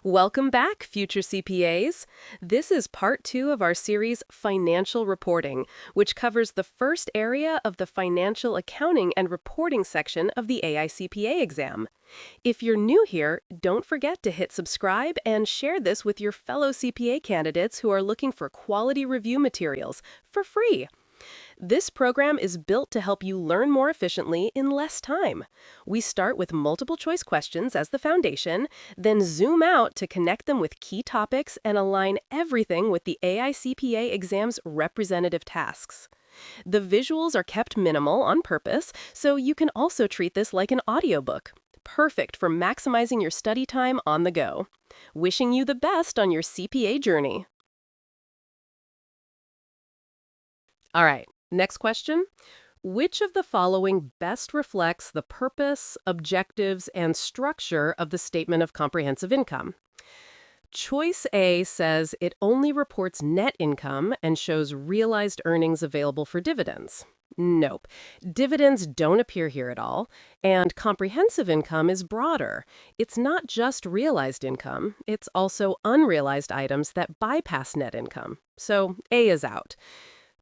Welcome back, future CPAs. This is part two of our series, Financial Reporting, which covers the first area of the Financial Accounting and Reporting section of the AICPA exam. If you're new here, don't forget to hit subscribe and share this with your fellow CPA candidates who are looking for quality review materials for free. This program is built to help you learn more efficiently in less time. We start with multiple choice questions as the foundation, then zoom out to connect them with key topics and align everything with the AICPA exam's representative tasks. The visuals are kept minimal on purpose, so you can also treat this like an audiobook. Perfect for maximizing your study time on the go. Wishing you the best on your CPA journey. All right, next question. Which of the following best reflects the purpose, objectives, and structure of the Statement of Comprehensive Income? Choice A says it only reports net income and shows realized earnings available for dividends. Nope. Dividends don't appear here at all, and comprehensive income is broader. It's not just realized income, it's also unrealized items that bypass net income. So A is out.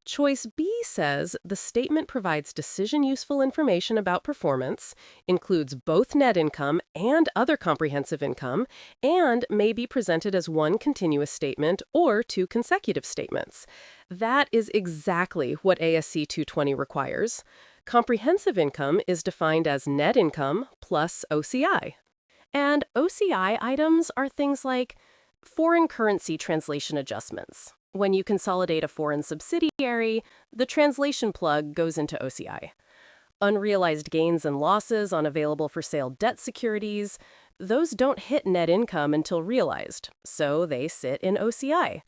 Choice B says the statement provides decision-useful information about performance, includes both net income and other comprehensive income, and may be presented as one continuous statement or two consecutive statements. That is exactly what ASC 220 requires. Comprehensive income is defined as net income plus OCI. And OCI items are things like foreign currency translation adjustments. When you consolidate a foreign subsidiary, the translation plug goes into OCI. Unrealized gains and losses on available for sale debt securities, those don't hit net income until realized, so they sit in OCI.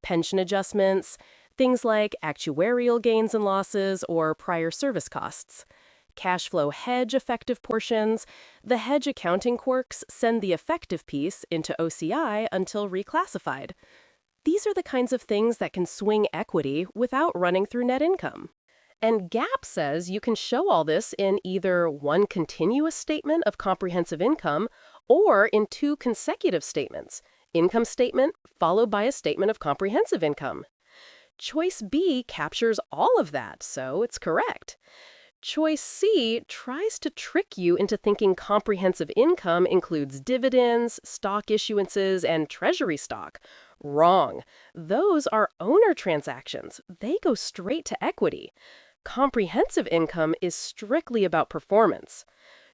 Pension adjustments, things like actuarial gains and losses or prior service costs. Cash flow hedge effective portions, the hedge accounting quirks send the effective piece into OCI until reclassified. These are the kinds of things that can swing equity without running through net income. And GAAP says you can show all this in either one continuous statement of comprehensive income or in two consecutive statements, income statement followed by a statement of comprehensive income. Choice B captures all of that, so it's correct. Choice C tries to trick you into thinking comprehensive income includes dividends, stock issuances, and treasury stock. Wrong. Those are owner transactions. They go straight to equity. Comprehensive income is strictly about performance.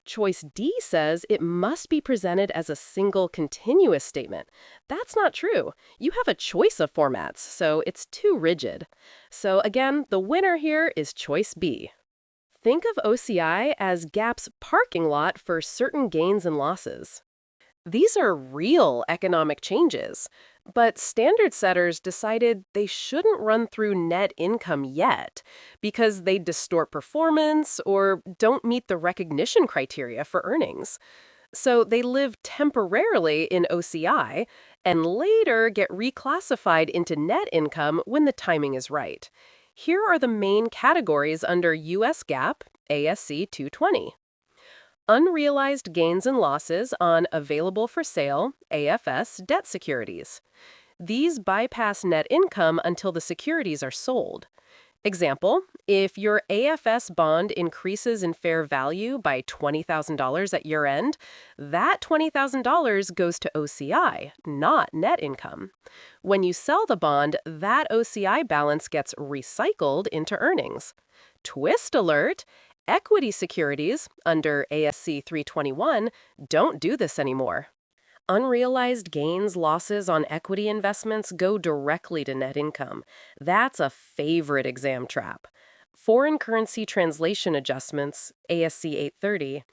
Choice D says it must be presented as a single continuous statement. That's not true. You have a choice of formats, so it's too rigid. So again, the winner here is choice B. Think of OCI as GAAP's parking lot for certain gains and losses. These are real economic changes, but standard setters decided they shouldn't run through net income yet because they distort performance or don't meet the recognition criteria for earnings. So they live temporarily in OCI and later get reclassified into net income when the timing is right. Here are the main categories under US GAAP ASC 220. Unrealized gains and losses on available for sale AFS debt securities. These bypass net income until the securities are sold. Example, if your AFS bond increases in fair value by $20,000 at year end, that $20,000 goes to OCI, not net income. When you sell the bond, that OCI balance gets recycled into earnings. Twist alert! Equity securities, under ASC 321, don't do this anymore. Unrealized gains, losses on equity investments go directly to net income. That's a favorite exam trap. Foreign currency translation adjustments, ASC 830.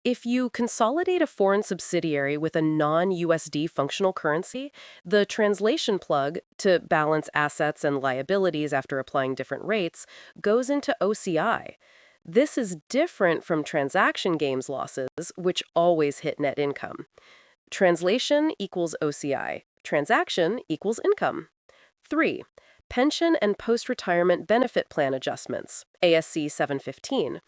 If you consolidate a foreign subsidiary with a non-USD functional currency, the translation plug, to balance assets and liabilities after applying different rates, goes into OCI. This is different from transaction gains losses, which always hit net income. Translation equals OCI. Transaction equals income. 3. Pension and post-retirement benefit plan adjustments, ASC 715.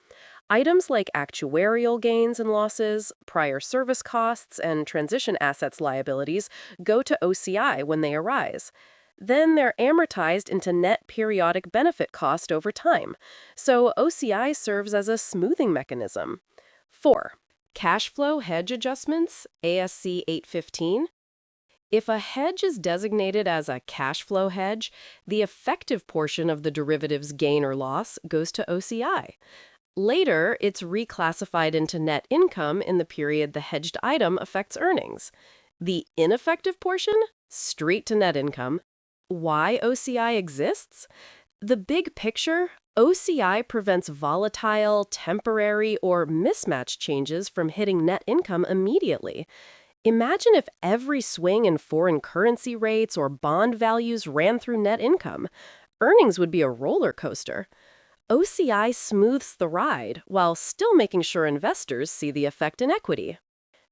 Items like actuarial gains and losses, prior service costs, and transition assets liabilities go to OCI when they arise. Then they're amortized into net periodic benefit cost over time. So OCI serves as a smoothing mechanism. 4. Cash flow hedge adjustments, ASC 815. If a hedge is designated as a cash flow hedge, the effective portion of the derivative's gain or loss goes to OCI. Later, it's reclassified into net income in the period the hedged item affects earnings. The ineffective portion? Straight to net income. Why OCI exists? The big picture, OCI prevents volatile, temporary, or mismatch changes from hitting net income immediately. Imagine if every swing in foreign currency rates or bond values ran through net income. Earnings would be a roller coaster. OCI smooths the ride while still making sure investors see the effect in equity.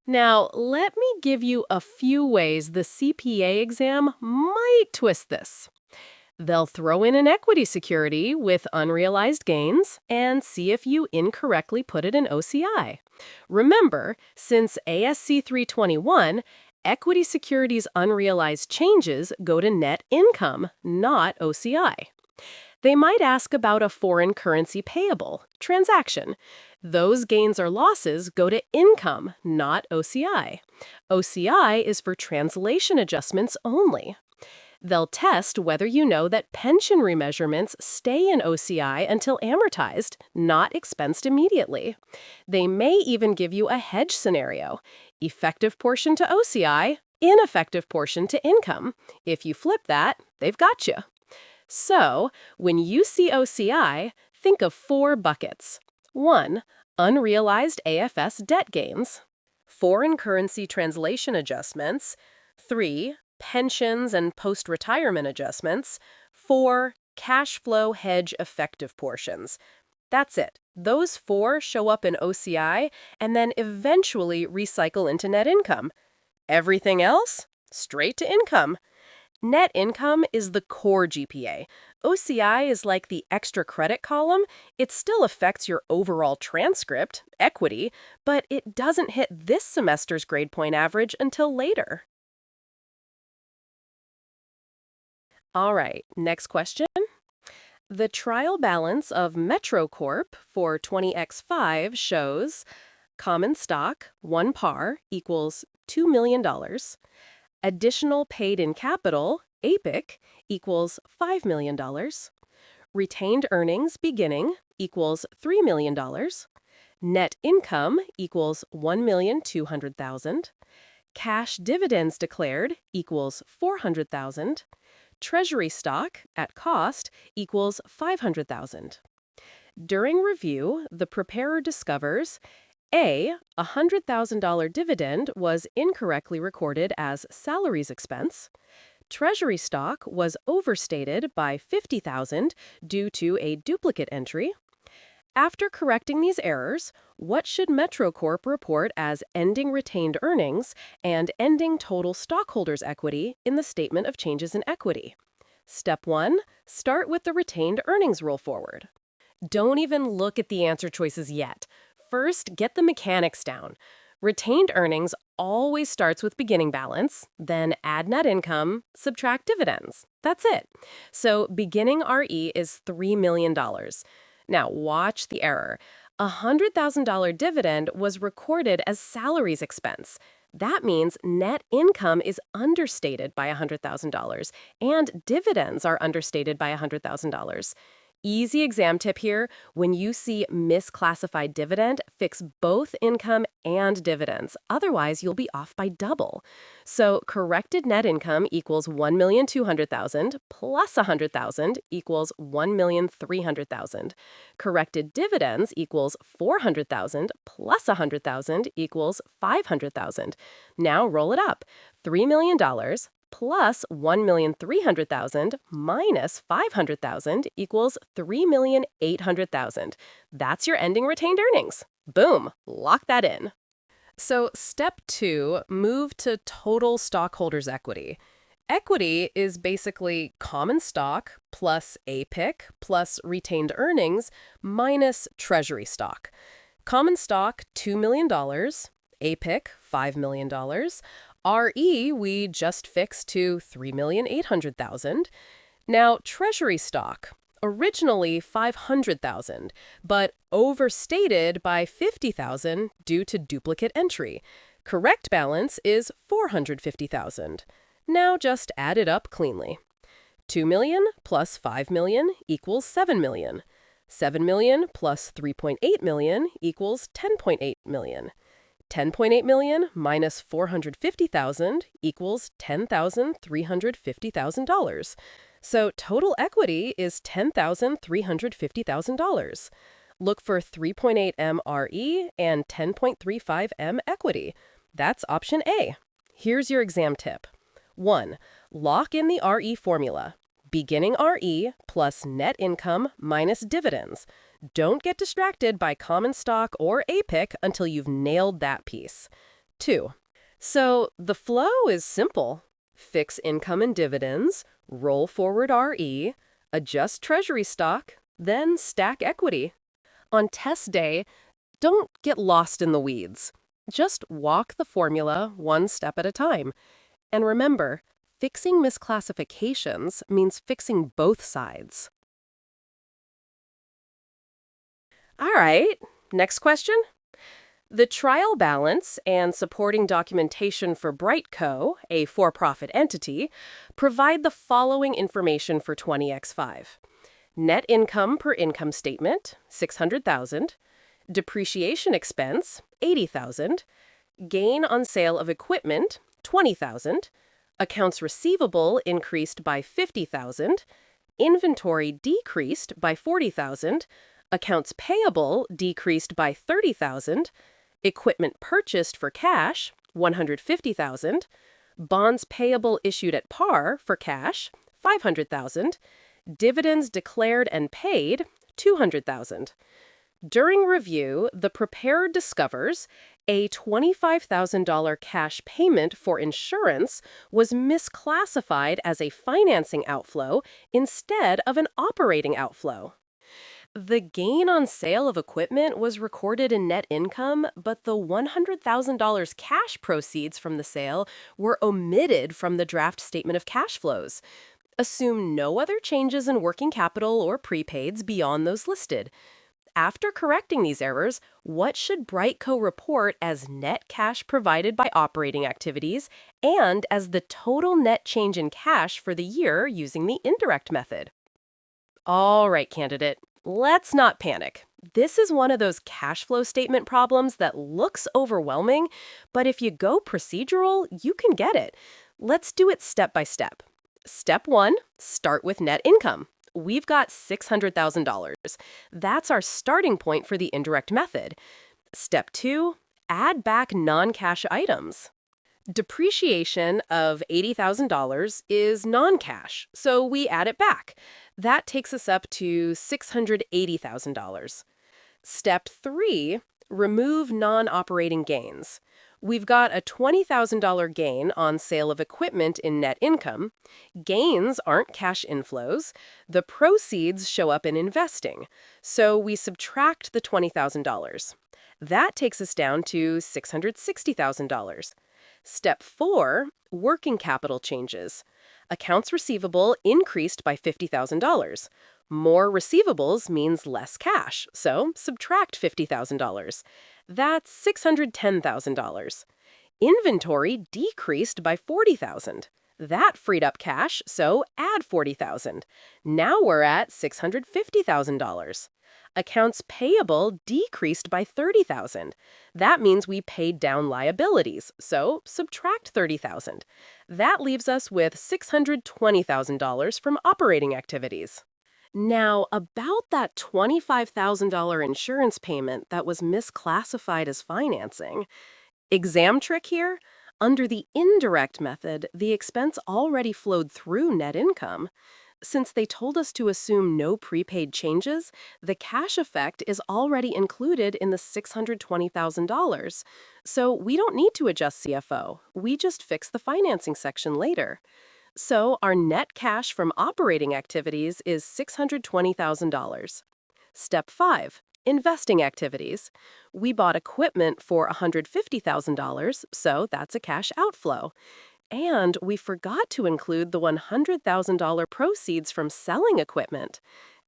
Now, let me give you a few ways the CPA exam might twist this. They'll throw in an equity security with unrealized gains and see if you incorrectly put it in OCI. Remember, since ASC 321, equity securities' unrealized changes go to net income, not OCI. They might ask about a foreign currency payable transaction. Those gains or losses go to income, not OCI. OCI is for translation adjustments only. They'll test whether you know that pension remeasurements stay in OCI until amortized, not expensed immediately. They may even give you a hedge scenario. Effective portion to OCI, ineffective portion to income. If you flip that, they've got you. So, when you see OCI, think of 4 buckets. 1. Unrealized AFS debt gains. Foreign currency translation adjustments. 3. Pensions and post-retirement adjustments. 4. Cash flow hedge effective portions. That's it. Those 4 show up in OCI and then eventually recycle into net income. Everything else? Straight to income. Net income is the core GPA. OCI is like the extra credit column. It still affects your overall transcript, equity, but it doesn't hit this semester's grade point average until later. All right, next question. The trial balance of MetroCorp for 20x5 shows common stock, 1 par, equals $2 million. Additional paid-in capital, APIC, equals $5 million. Retained earnings beginning equals $3 million. Net income equals $1,200,000. Cash dividends declared equals $400,000. Treasury stock at cost equals $500,000. During review, the preparer discovers A. A $100,000 dividend was incorrectly recorded as salaries expense. Treasury stock was overstated by $50,000 due to a duplicate entry. After correcting these errors, what should MetroCorp report as ending retained earnings and ending total stockholders' equity in the Statement of Changes in Equity? Step 1. Start with the retained earnings roll forward. Don't even look at the answer choices yet. First, get the mechanics down. Retained earnings always starts with beginning balance, then add net income, subtract dividends. That's it. So beginning RE is $3 million. Now, watch the error. A $100,000 dividend was recorded as salaries expense. That means net income is understated by $100,000 and dividends are understated by $100,000. Easy exam tip here: when you see misclassified dividend, fix both income and dividends. Otherwise, you'll be off by double. So corrected net income equals $1,200,000 plus $100,000 equals $1,300,000. Corrected dividends equals $400,000 plus $100,000 equals $500,000. Now roll it up. $3 million plus $1,300,000 minus $500,000 equals $3,800,000. That's your ending retained earnings. Boom, lock that in. So step 2, move to total stockholders' equity. Equity is basically common stock plus APIC plus retained earnings minus treasury stock. Common stock, $2 million. APIC, $5 million. RE, we just fixed to $3,800,000. Now, treasury stock, originally $500,000, but overstated by $50,000 due to duplicate entry. Correct balance is $450,000. Now just add it up cleanly. 2 million plus 5 million equals 7 million. 7 million plus 3.8 million equals 10.8 million. 10.8 million minus 450,000 equals $10,350,000. So total equity is $10,350,000. Look for 3.8 M RE and 10.35 M equity. That's option A. Here's your exam tip. 1. Lock in the RE formula. Beginning RE plus net income minus dividends. Don't get distracted by common stock or APIC until you've nailed that piece. 2. So the flow is simple. Fix income and dividends, roll forward RE, adjust treasury stock, then stack equity. On test day, don't get lost in the weeds. Just walk the formula one step at a time. And remember, fixing misclassifications means fixing both sides. All right, next question. The trial balance and supporting documentation for Brightco, a for-profit entity, provide the following information for 20X5. Net income per income statement, $600,000. Depreciation expense, $80,000. Gain on sale of equipment, $20,000. Accounts receivable increased by $50,000. Inventory decreased by $40,000. Accounts payable decreased by $30,000. Equipment purchased for cash, $150,000. Bonds payable issued at par for cash, $500,000. Dividends declared and paid, $200,000. During review, the preparer discovers a $25,000 cash payment for insurance was misclassified as a financing outflow instead of an operating outflow. The gain on sale of equipment was recorded in net income, but the $100,000 cash proceeds from the sale were omitted from the draft statement of cash flows. Assume no other changes in working capital or prepaids beyond those listed. After correcting these errors, what should Brightco report as net cash provided by operating activities and as the total net change in cash for the year using the indirect method? All right, candidate, let's not panic. This is one of those cash flow statement problems that looks overwhelming, but if you go procedural, you can get it. Let's do it step by step. Step 1, start with net income. We've got $600,000. That's our starting point for the indirect method. Step 2, add back non-cash items. Depreciation of $80,000 is non-cash, so we add it back. That takes us up to $680,000. Step 3, remove non-operating gains. We've got a $20,000 gain on sale of equipment in net income. Gains aren't cash inflows. The proceeds show up in investing. So we subtract the $20,000. That takes us down to $660,000. Step 4, working capital changes. Accounts receivable increased by $50,000. More receivables means less cash, so subtract $50,000. That's $610,000. Inventory decreased by $40,000. That freed up cash, so add $40,000. Now we're at $650,000. Accounts payable decreased by $30,000. That means we paid down liabilities, so subtract $30,000. That leaves us with $620,000 from operating activities. Now, about that $25,000 insurance payment that was misclassified as financing. Exam trick here? Under the indirect method, the expense already flowed through net income. Since they told us to assume no prepaid changes, the cash effect is already included in the $620,000. So we don't need to adjust CFO. We just fix the financing section later. So our net cash from operating activities is $620,000. Step 5. Investing activities. We bought equipment for $150,000, so that's a cash outflow. And we forgot to include the $100,000 proceeds from selling equipment.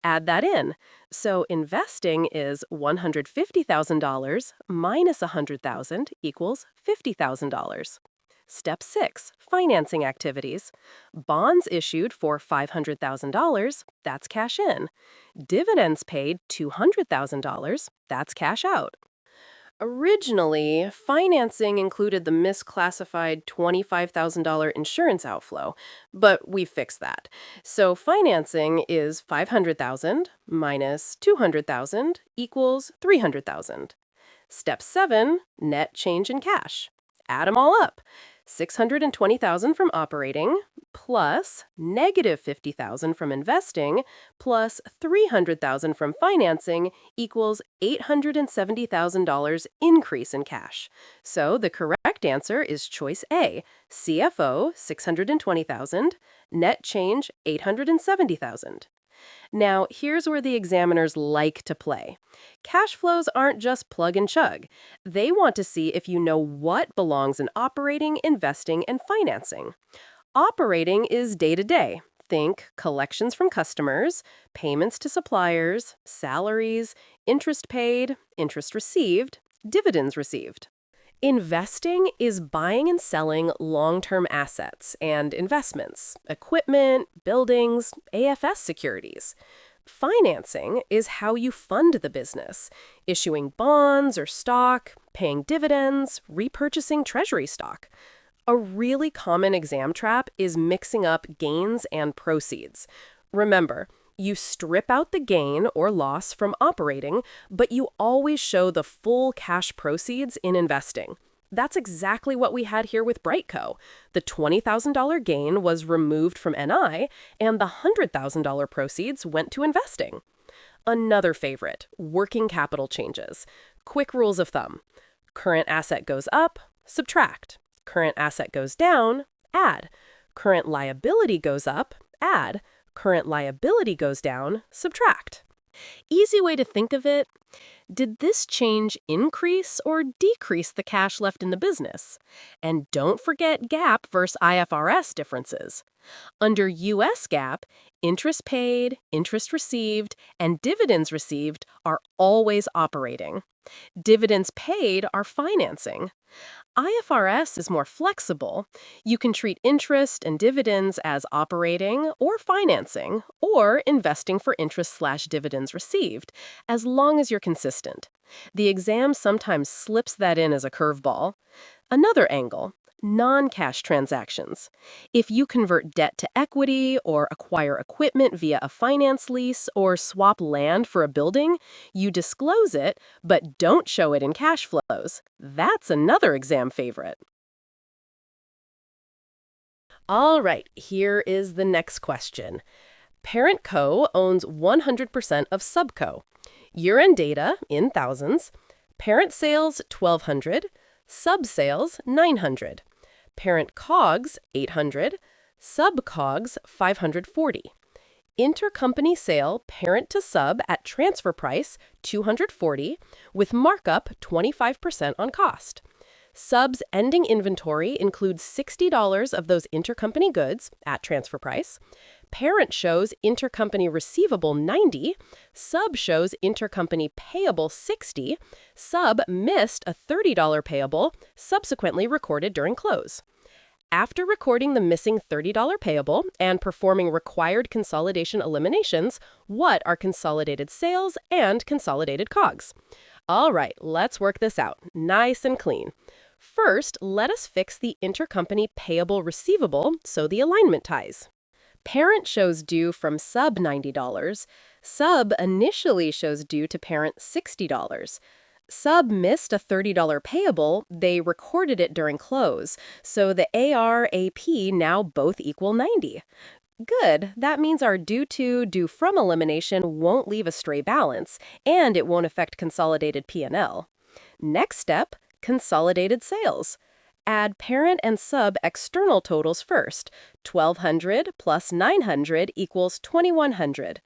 Add that in. So investing is $150,000 minus $100,000 equals $50,000. Step 6. Financing activities. Bonds issued for $500,000, that's cash in. Dividends paid $200,000, that's cash out. Originally, financing included the misclassified $25,000 insurance outflow, but we fixed that. So financing is $500,000 minus $200,000 equals $300,000. Step 7, net change in cash. Add them all up. $620,000 from operating plus negative $50,000 from investing plus $300,000 from financing equals $870,000 increase in cash. So the correct answer is choice A, CFO $620,000, net change $870,000. Now, here's where the examiners like to play. Cash flows aren't just plug and chug. They want to see if you know what belongs in operating, investing, and financing. Operating is day to day. Think collections from customers, payments to suppliers, salaries, interest paid, interest received, dividends received. Investing is buying and selling long-term assets and investments, equipment, buildings, AFS securities. Financing is how you fund the business, issuing bonds or stock, paying dividends, repurchasing treasury stock. A really common exam trap is mixing up gains and proceeds. Remember, you strip out the gain or loss from operating, but you always show the full cash proceeds in investing. That's exactly what we had here with Brightco. The $20,000 gain was removed from NI, and the $100,000 proceeds went to investing. Another favorite, working capital changes. Quick rules of thumb. Current asset goes up, subtract. Current asset goes down, add. Current liability goes up, add. Current liability goes down, subtract. Easy way to think of it, did this change increase or decrease the cash left in the business? And don't forget GAAP versus IFRS differences. Under US GAAP, interest paid, interest received, and dividends received are always operating. Dividends paid are financing. IFRS is more flexible. You can treat interest and dividends as operating or financing or investing for interest/dividends received, as long as you're consistent. The exam sometimes slips that in as a curveball. Another angle, non-cash transactions. If you convert debt to equity or acquire equipment via a finance lease or swap land for a building, you disclose it, but don't show it in cash flows. That's another exam favorite. All right, here is the next question. Parent Co. owns 100% of Subco. Year-end data in thousands. Parent sales 1,200. Sub sales 900. Parent COGS 800. Sub COGS 540. Intercompany sale parent to sub at transfer price 240 with markup 25% on cost. Sub's ending inventory includes $60 of those intercompany goods at transfer price. Parent shows intercompany receivable 90, sub shows intercompany payable 60, sub missed a $30 payable, subsequently recorded during close. After recording the missing $30 payable and performing required consolidation eliminations, what are consolidated sales and consolidated COGS? All right, let's work this out, nice and clean. First, let us fix the intercompany payable receivable so the alignment ties. Parent shows due from sub $90. Sub initially shows due to parent $60. Sub missed a $30 payable, they recorded it during close, so the AR/AP now both equal 90. Good, that means our due to, due from elimination won't leave a stray balance, and it won't affect consolidated P&L. Next step, consolidated sales. Add parent and sub external totals first. 1,200 plus 900 equals 2,100.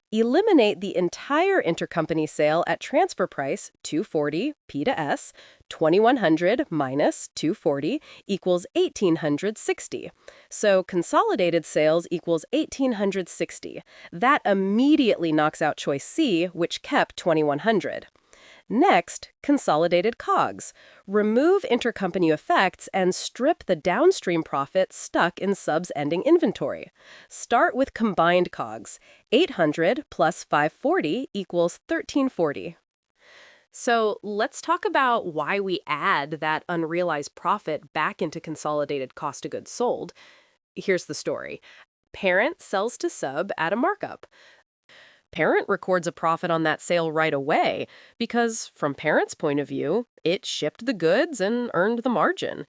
Eliminate the entire intercompany sale at transfer price, 240 P to S. 2,100 minus 240 equals 1,860. So consolidated sales equals 1,860. That immediately knocks out choice C, which kept 2,100. Next, consolidated COGS. Remove intercompany effects and strip the downstream profit stuck in subs ending inventory. Start with combined COGS. 800 plus 540 equals 1,340. So let's talk about why we add that unrealized profit back into consolidated cost of goods sold. Here's the story. Parent sells to sub at a markup. Parent records a profit on that sale right away because, from parent's point of view, it shipped the goods and earned the margin.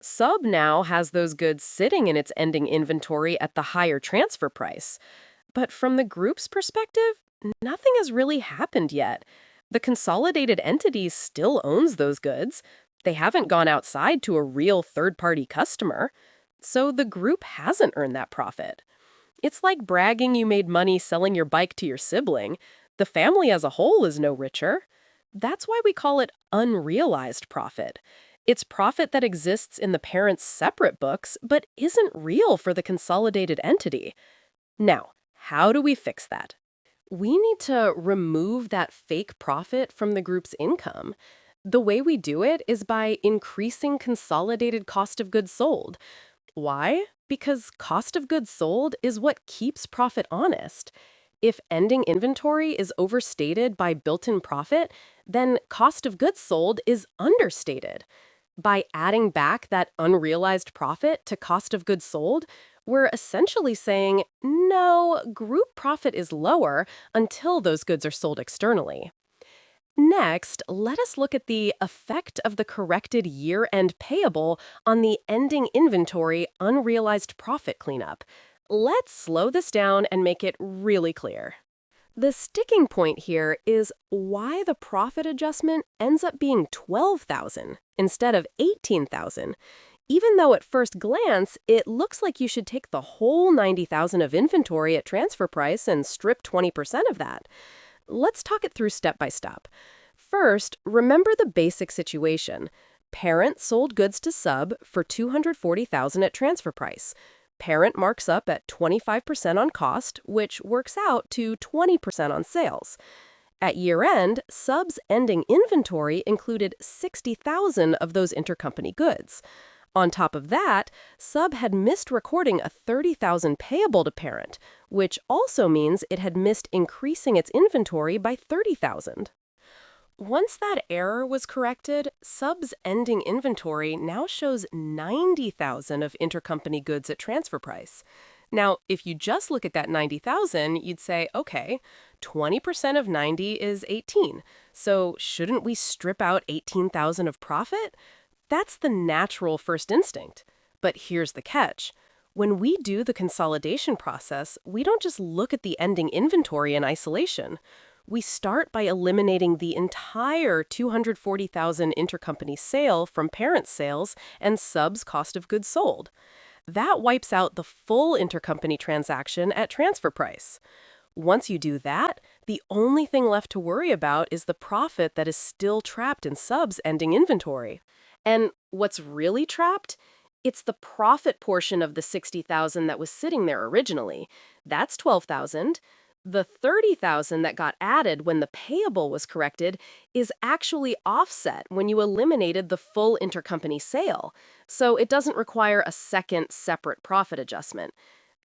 Sub now has those goods sitting in its ending inventory at the higher transfer price. But from the group's perspective, nothing has really happened yet. The consolidated entity still owns those goods. They haven't gone outside to a real third-party customer. So the group hasn't earned that profit. It's like bragging you made money selling your bike to your sibling. The family as a whole is no richer. That's why we call it unrealized profit. It's profit that exists in the parent's separate books, but isn't real for the consolidated entity. Now, how do we fix that? We need to remove that fake profit from the group's income. The way we do it is by increasing consolidated cost of goods sold. Why? Because cost of goods sold is what keeps profit honest. If ending inventory is overstated by built-in profit, then cost of goods sold is understated. By adding back that unrealized profit to cost of goods sold, we're essentially saying, no, group profit is lower until those goods are sold externally. Next, let us look at the effect of the corrected year-end payable on the ending inventory unrealized profit cleanup. Let's slow this down and make it really clear. The sticking point here is why the profit adjustment ends up being 12,000 instead of 18,000. Even though at first glance, it looks like you should take the whole 90,000 of inventory at transfer price and strip 20% of that. Let's talk it through step by step. First, remember the basic situation. Parent sold goods to sub for $240,000 at transfer price. Parent marks up at 25% on cost, which works out to 20% on sales. At year-end, sub's ending inventory included 60,000 of those intercompany goods. On top of that, sub had missed recording a 30,000 payable to parent, which also means it had missed increasing its inventory by 30,000. Once that error was corrected, sub's ending inventory now shows 90,000 of intercompany goods at transfer price. Now, if you just look at that 90,000, you'd say, okay, 20% of 90 is 18. So shouldn't we strip out 18,000 of profit? That's the natural first instinct. But here's the catch. When we do the consolidation process, we don't just look at the ending inventory in isolation. We start by eliminating the entire 240,000 intercompany sale from parent sales and sub's cost of goods sold. That wipes out the full intercompany transaction at transfer price. Once you do that, the only thing left to worry about is the profit that is still trapped in sub's ending inventory. And what's really trapped? It's the profit portion of the 60,000 that was sitting there originally. That's 12,000. The 30,000 that got added when the payable was corrected is actually offset when you eliminated the full intercompany sale, so it doesn't require a second separate profit adjustment.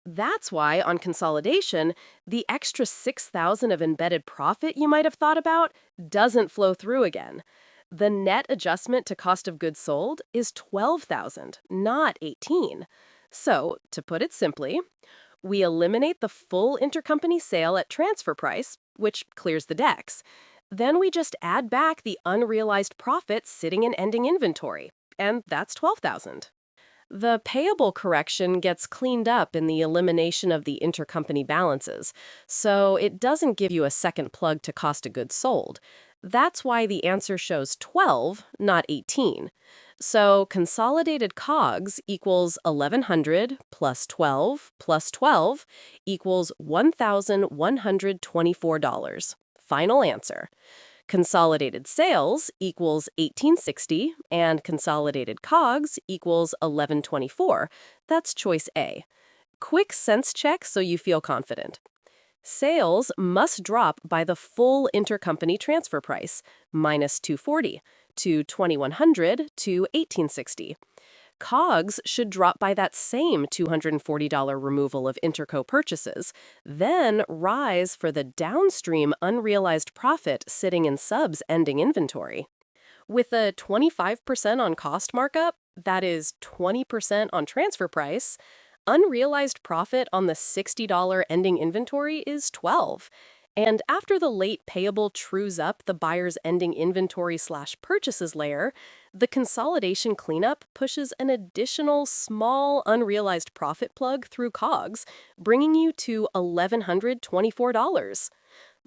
That's why, on consolidation, the extra 6,000 of embedded profit you might have thought about doesn't flow through again. The net adjustment to cost of goods sold is 12,000, not 18. So, to put it simply, we eliminate the full intercompany sale at transfer price, which clears the decks. Then we just add back the unrealized profit sitting in ending inventory, and that's 12,000. The payable correction gets cleaned up in the elimination of the intercompany balances, so it doesn't give you a second plug to cost of goods sold. That's why the answer shows 12, not 18. So consolidated COGS equals 1,100 plus 12 plus 12 equals $1,124. Final answer. Consolidated sales equals 1860 and consolidated COGS equals 1124. That's choice A. Quick sense check so you feel confident. Sales must drop by the full intercompany transfer price, minus 240, to 2100 to 1860. COGS should drop by that same $240 removal of interco purchases, then rise for the downstream unrealized profit sitting in subs ending inventory. With a 25% on cost markup, that is 20% on transfer price, unrealized profit on the $60 ending inventory is 12. And after the late payable trues up the buyer's ending inventory/purchases layer, the consolidation cleanup pushes an additional small unrealized profit plug through COGS, bringing you to $1,124.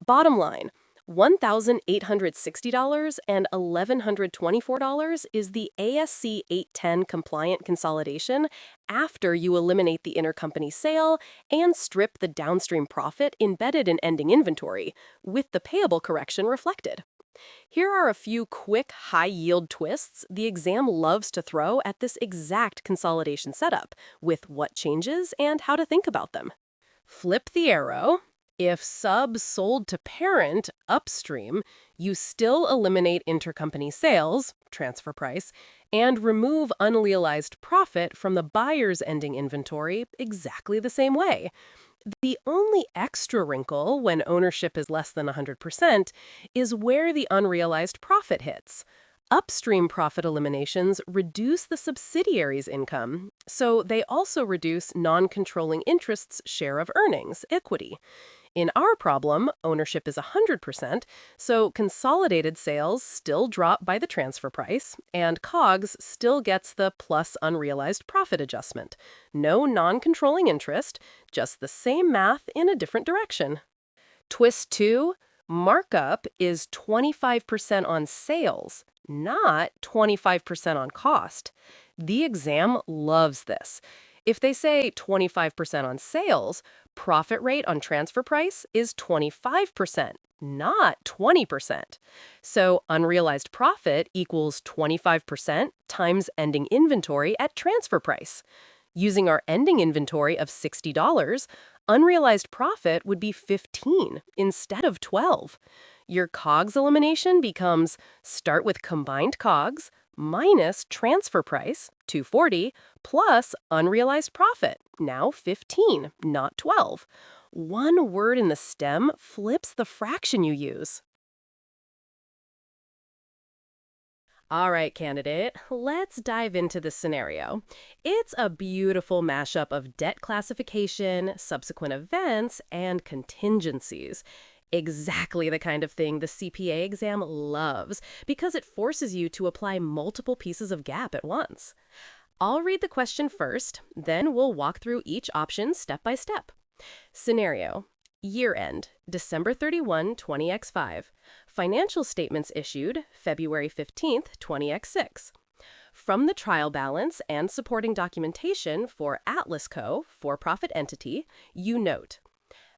Bottom line, $1,860 and $1,124 is the ASC 810 compliant consolidation after you eliminate the intercompany sale and strip the downstream profit embedded in ending inventory, with the payable correction reflected. Here are a few quick, high-yield twists the exam loves to throw at this exact consolidation setup, with what changes and how to think about them. Flip the arrow. If sub sold to parent upstream, you still eliminate intercompany sales, transfer price, and remove unrealized profit from the buyer's ending inventory exactly the same way. The only extra wrinkle when ownership is less than 100% is where the unrealized profit hits. Upstream profit eliminations reduce the subsidiary's income, so they also reduce non-controlling interest's share of earnings, equity. In our problem, ownership is 100%, so consolidated sales still drop by the transfer price, and COGS still gets the plus unrealized profit adjustment. No non-controlling interest, just the same math in a different direction. Twist 2, markup is 25% on sales, not 25% on cost. The exam loves this. If they say 25% on sales, profit rate on transfer price is 25%, not 20%. So unrealized profit equals 25% times ending inventory at transfer price. Using our ending inventory of $60, unrealized profit would be 15 instead of 12. Your COGS elimination becomes start with combined COGS minus transfer price, 240, plus unrealized profit, now 15, not 12. One word in the stem flips the fraction you use. All right, candidate, let's dive into this scenario. It's a beautiful mashup of debt classification, subsequent events, and contingencies. Exactly the kind of thing the CPA exam loves because it forces you to apply multiple pieces of GAAP at once. I'll read the question first, then we'll walk through each option step by step. Scenario: year end, December 31, 20x5. Financial statements issued February 15th, 20x6. From the trial balance and supporting documentation for Atlas Co., for-profit entity, you note: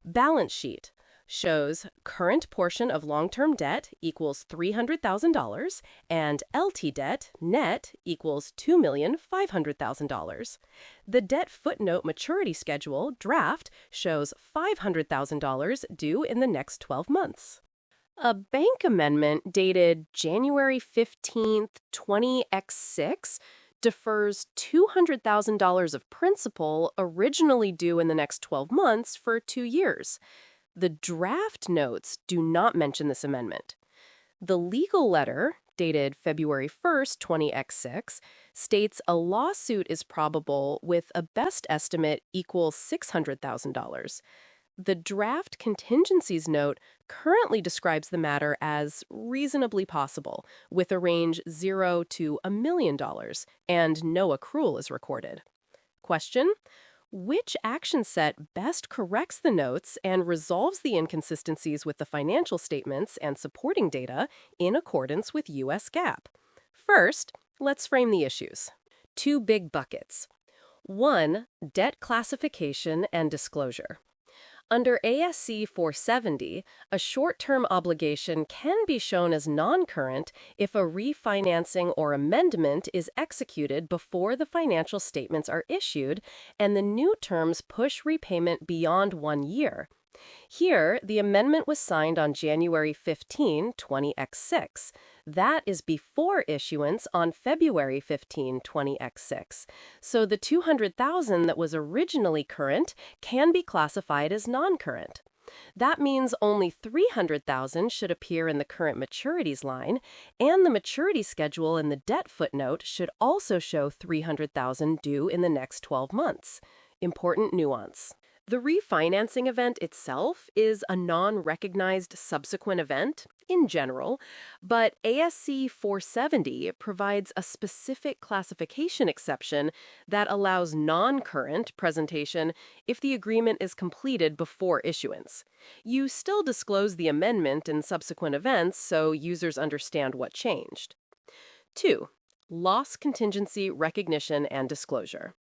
balance sheet shows current portion of long-term debt equals $300,000 and LT debt net equals $2,500,000. The debt footnote maturity schedule draft shows $500,000 due in the next 12 months. A bank amendment dated January 15th, 20x6 defers $200,000 of principal originally due in the next 12 months for 2 years. The draft notes do not mention this amendment. The legal letter, dated February 1st, 20x6, states a lawsuit is probable with a best estimate equals $600,000. The draft contingencies note currently describes the matter as reasonably possible, with a range $0 to $1 million, and no accrual is recorded. Question: Which action set best corrects the notes and resolves the inconsistencies with the financial statements and supporting data in accordance with U.S. GAAP? First, let's frame the issues. Two big buckets. One, debt classification and disclosure. Under ASC 470, a short-term obligation can be shown as non-current if a refinancing or amendment is executed before the financial statements are issued and the new terms push repayment beyond 1 year. Here, the amendment was signed on January 15, 20X6. That is before issuance on February 15, 20X6. So the $200,000 that was originally current can be classified as non-current. That means only $300,000 should appear in the current maturities line, and the maturity schedule in the debt footnote should also show $300,000 due in the next 12 months. Important nuance. The refinancing event itself is a non-recognized subsequent event in general, but ASC 470 provides a specific classification exception that allows non-current presentation if the agreement is completed before issuance. You still disclose the amendment in subsequent events so users understand what changed. 2. Loss contingency recognition and disclosure.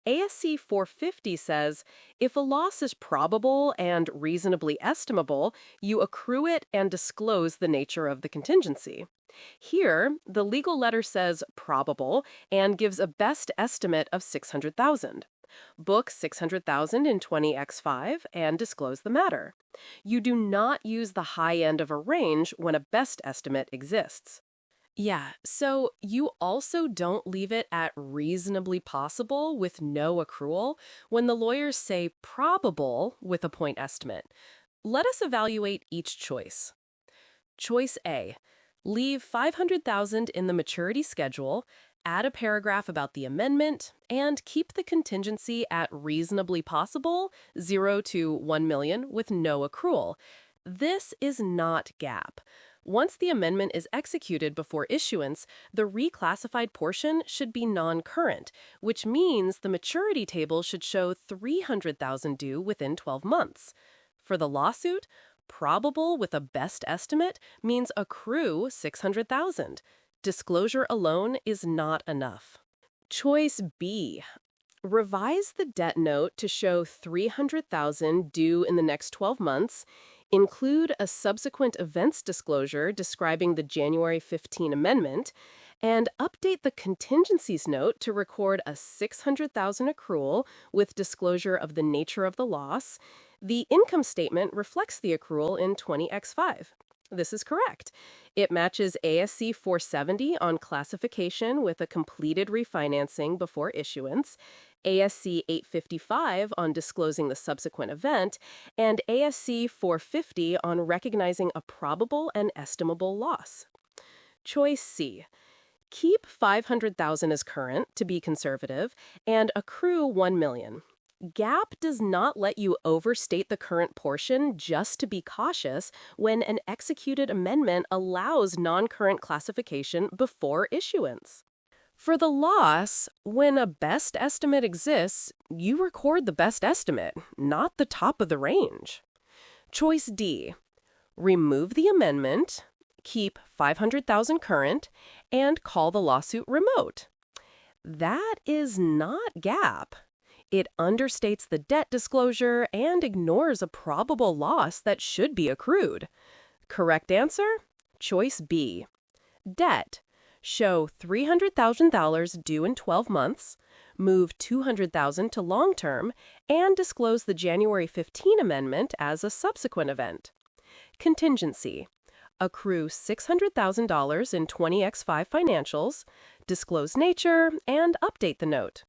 ASC 450 says, if a loss is probable and reasonably estimable, you accrue it and disclose the nature of the contingency. Here, the legal letter says probable and gives a best estimate of $600,000. Book $600,000 in 20X5 and disclose the matter. You do not use the high end of a range when a best estimate exists. Yeah, so you also don't leave it at reasonably possible with no accrual when the lawyers say probable with a point estimate. Let us evaluate each choice. Choice A, leave $500,000 in the maturity schedule, add a paragraph about the amendment, and keep the contingency at reasonably possible, 0 to $1 million, with no accrual. This is not GAAP. Once the amendment is executed before issuance, the reclassified portion should be non-current, which means the maturity table should show $300,000 due within 12 months. For the lawsuit, probable with a best estimate means accrue $600,000. Disclosure alone is not enough. Choice B. Revise the debt note to show $300,000 due in the next 12 months. Include a subsequent events disclosure describing the January 15 amendment, and update the contingencies note to record a $600,000 accrual with disclosure of the nature of the loss. The income statement reflects the accrual in 20X5. This is correct. It matches ASC 470 on classification with a completed refinancing before issuance, ASC 855 on disclosing the subsequent event, and ASC 450 on recognizing a probable and estimable loss. Choice C. Keep $500,000 as current to be conservative and accrue $1 million. GAAP does not let you overstate the current portion just to be cautious when an executed amendment allows non-current classification before issuance. For the loss, when a best estimate exists, you record the best estimate, not the top of the range. Choice D. Remove the amendment, keep $500,000 current, and call the lawsuit remote. That is not GAAP. It understates the debt disclosure and ignores a probable loss that should be accrued. Correct answer? Choice B. Debt. Show $300,000 due in 12 months, move $200,000 to long-term, and disclose the January 15 amendment as a subsequent event. Contingency. Accrue $600,000 in 20X5 financials, disclose nature, and update the note.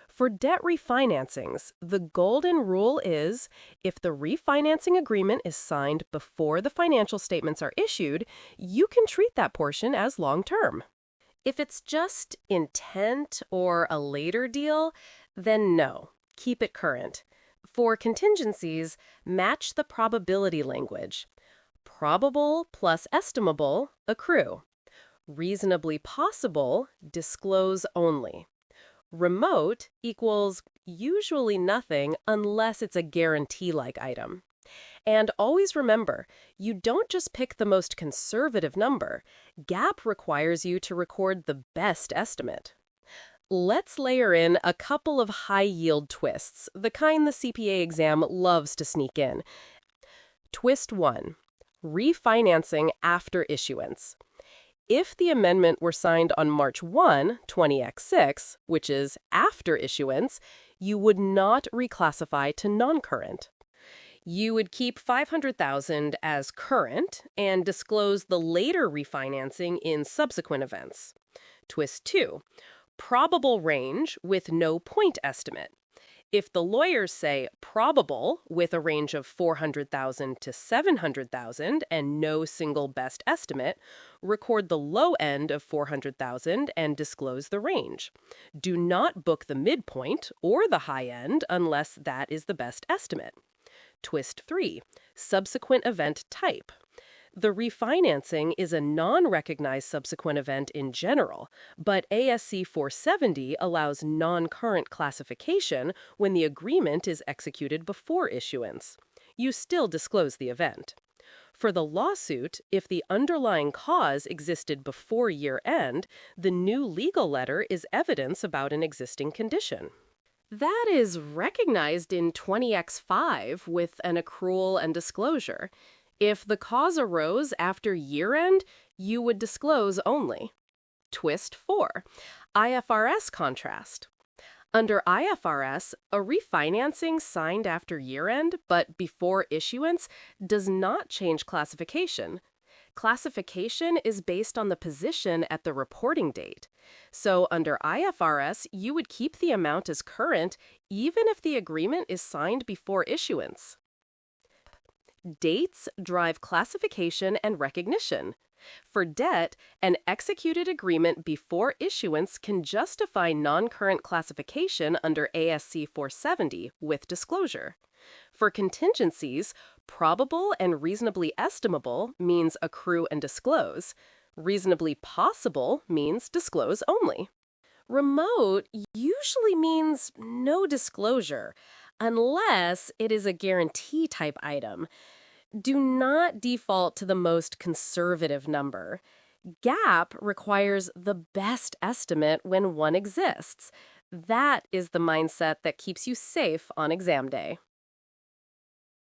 For debt refinancings, the golden rule is if the refinancing agreement is signed before the financial statements are issued, you can treat that portion as long-term. If it's just intent or a later deal, then no, keep it current. For contingencies, match the probability language. Probable plus estimable, accrue. Reasonably possible, disclose only. Remote equals Usually nothing unless it's a guarantee-like item. And always remember, you don't just pick the most conservative number. GAAP requires you to record the best estimate. Let's layer in a couple of high-yield twists, the kind the CPA exam loves to sneak in. Twist 1. Refinancing after issuance. If the amendment were signed on March 1, 20X6, which is after issuance, you would not reclassify to non-current. You would keep $500,000 as current and disclose the later refinancing in subsequent events. Twist 2. Probable range with no point estimate. If the lawyers say probable with a range of $400,000 to $700,000 and no single best estimate, record the low end of $400,000 and disclose the range. Do not book the midpoint or the high end unless that is the best estimate. Twist 3. Subsequent event type. The refinancing is a non-recognized subsequent event in general, but ASC 470 allows non-current classification when the agreement is executed before issuance. You still disclose the event. For the lawsuit, if the underlying cause existed before year end, the new legal letter is evidence about an existing condition. That is recognized in 20X5 with an accrual and disclosure. If the cause arose after year-end, you would disclose only. Twist 4. IFRS contrast. Under IFRS, a refinancing signed after year-end but before issuance does not change classification. Classification is based on the position at the reporting date. So under IFRS, you would keep the amount as current even if the agreement is signed before issuance. Dates drive classification and recognition. For debt, an executed agreement before issuance can justify non-current classification under ASC 470 with disclosure. For contingencies, probable and reasonably estimable means accrue and disclose. Reasonably possible means disclose only. Remote usually means no disclosure, unless it is a guarantee type item. Do not default to the most conservative number. GAAP requires the best estimate when one exists. That is the mindset that keeps you safe on exam day.